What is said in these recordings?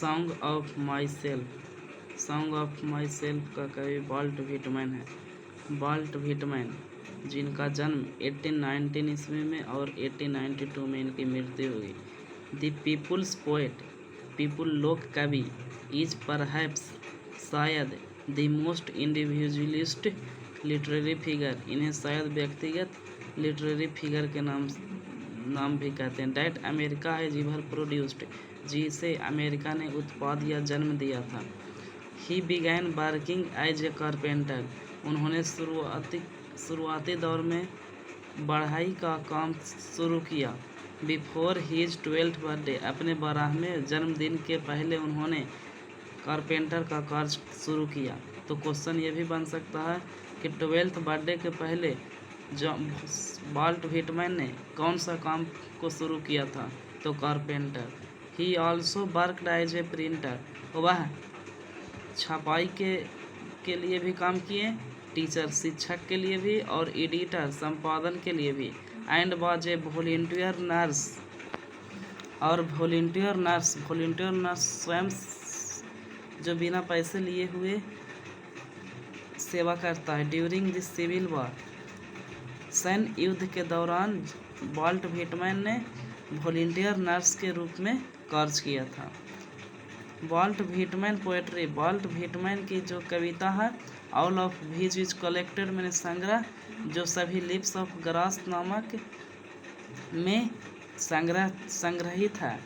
Song of my self. Song of my self का कवि volt Whitman है। Volt Whitman जिनका जन्म 1819 ईस्वी में और 1892 में इनकी मृत्यु हुई। द पीपुल्स पोएट, पीपुल लोक कवि, इज परहैप्स शायद the most individualist literary figure. इन्हें शायद व्यक्तिगत लिटरेरी फिगर के नाम भी कहते हैं। डैट अमेरिका है जीवर प्रोड्यूस्ड, जिसे अमेरिका ने उत्पाद या जन्म दिया था। He began working as a carpenter, उन्होंने शुरुआती दौर में बढ़ाई का काम शुरू किया। बिफोर हीज 12th बर्थडे, अपने 12वें जन्मदिन के पहले उन्होंने कारपेंटर का कार्य शुरू किया। तो क्वेश्चन ये भी बन सकता है कि 12th बर्थडे के पहले वाल्ट व्हिटमैन ने कौन सा काम को शुरू किया था? तो carpenter. He also worked as a printer, वह छपाई के लिए भी काम किए, टीचर शिक्षक के लिए भी, और एडिटर संपादन के लिए भी। And was a volunteer nurse, और वॉलंटियर नर्स स्वयं जो बिना पैसे लिए हुए सेवा करता है। ड्यूरिंग द सिविल वॉर, सैन्य युद्ध के दौरान वाल्ट व्हिटमैन ने वॉलंटियर नर्स के रूप में कार्य किया था। Walt Whitman poetry, Walt Whitman की जो कविता है all of which is collected, मैंने संग्रह जो सभी लिप्स ऑफ ग्रास नामक में संग्रहित है।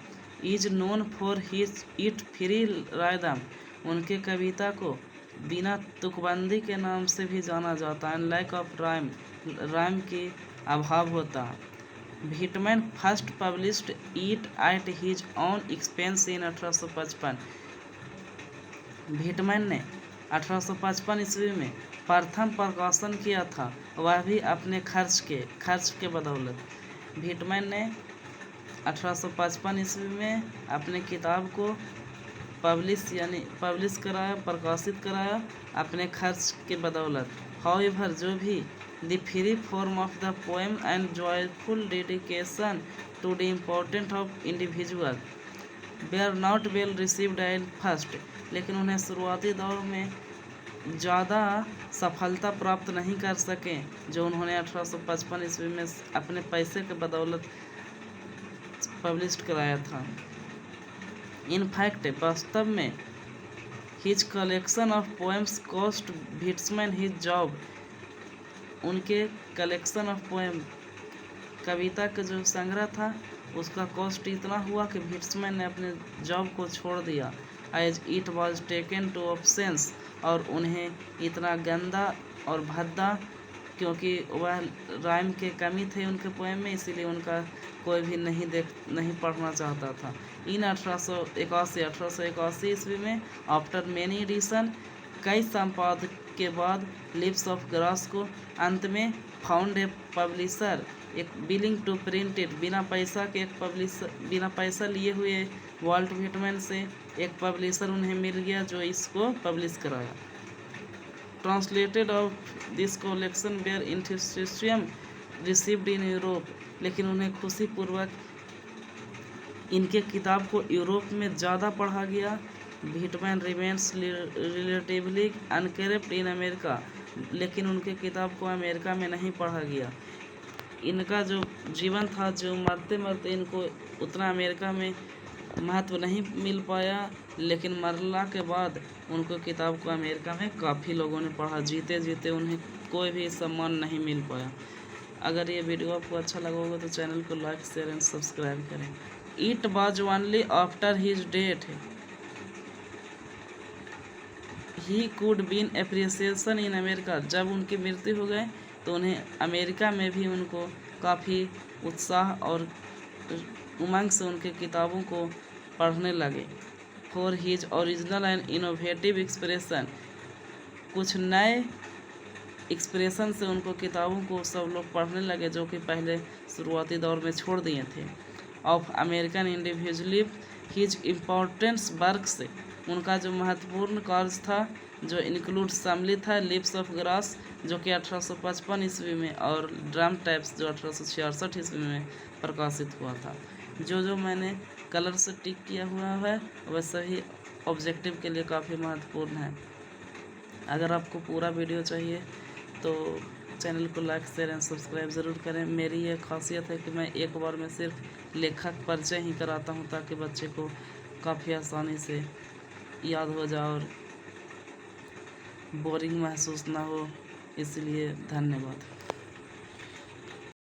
Is known for his it free rhythm, उनके कविता को बिना तुकबंदी के नाम से भी जाना जाता है। लैक ऑफ राइम की अभाव होता है। Whitman first published it at his on expense in 1855। Whitman ने 1855 ईस्वी में प्रथम प्रकाशन किया था, वह भी अपने खर्च के बदौलत। व्हिटमैन ने 1855 ईस्वी में अपने किताब को प्रकाशित कराया अपने खर्च के बदौलत। हाउएवर, जो भी the free form of the poem and joyful dedication to the importance of individual were not well received at first, लेकिन उन्हें शुरुआती दौर में ज़्यादा सफलता प्राप्त नहीं कर सके जो उन्होंने 1855 ईस्वी में अपने पैसे के बदौलत पब्लिश कराया था। इन फैक्ट, वास्तव में his collection of poems cost Whitman his job, उनके कलेक्शन ऑफ पोएम कविता का जो संग्रह था उसका कॉस्ट इतना हुआ कि व्हिटमैन ने अपने जॉब को छोड़ दिया। As it was taken to options, और उन्हें इतना गंदा और भद्दा, क्योंकि वह राइम के कमी थे उनके पोएम में, इसीलिए उनका कोई भी नहीं पढ़ना चाहता था। इन 1881 ईस्वी में आफ्टर मेनी एडिशन, कई संपादक के बाद लिप्स ऑफ ग्रास को अंत में फाउंड ए पब्लिशर एक विलिंग टू प्रिंट इट, बिना पैसा लिए हुए वाल्ट व्हिटमैन से एक पब्लिशर उन्हें मिल गया जो इसको पब्लिश कराया। Translated of this collection were enthusiasm received in Europe, लेकिन उन्हें खुशी पूर्वक इनके किताब को यूरोप में ज़्यादा पढ़ा गया। Whitman remains relatively uncorrupt in America, लेकिन उनके किताब को अमेरिका में नहीं पढ़ा गया। इनका जो जीवन था, जो मरते मरते इनको उतना अमेरिका में महत्व नहीं मिल पाया, लेकिन मरला के बाद उनको किताब को अमेरिका में काफ़ी लोगों ने पढ़ा। जीते जीते उन्हें कोई भी सम्मान नहीं मिल पाया। अगर ये वीडियो आपको अच्छा लगा होगा तो चैनल को लाइक, शेयर एंड सब्सक्राइब करें। It was only after his death he could been appreciation in America, जब उनकी मृत्यु हो गए तो उन्हें अमेरिका में भी उनको काफ़ी उत्साह और उमंग से उनके किताबों को पढ़ने लगे। For his original and innovative expression, कुछ नए एक्सप्रेशन से उनको किताबों को सब लोग पढ़ने लगे जो कि पहले शुरुआती दौर में छोड़ दिए थे। Of American individualism, his importance work से, उनका जो महत्वपूर्ण कार्य था जो इंक्लूड सम्मिलित था लिप्स ऑफ ग्रास जो कि 1855 ईस्वी में, और ड्रम टाइप्स जो 1866 ईस्वी में प्रकाशित हुआ था। जो जो मैंने कलर से टिक किया हुआ है वह सभी ऑब्जेक्टिव के लिए काफ़ी महत्वपूर्ण है। अगर आपको पूरा वीडियो चाहिए तो चैनल को लाइक शेयर एंड सब्सक्राइब ज़रूर करें। मेरी ये खासियत है कि मैं एक बार में सिर्फ लेखक परिचय ही कराता हूँ ताकि बच्चे को काफ़ी आसानी से याद हो जाए और बोरिंग महसूस ना हो। इसलिए धन्यवाद।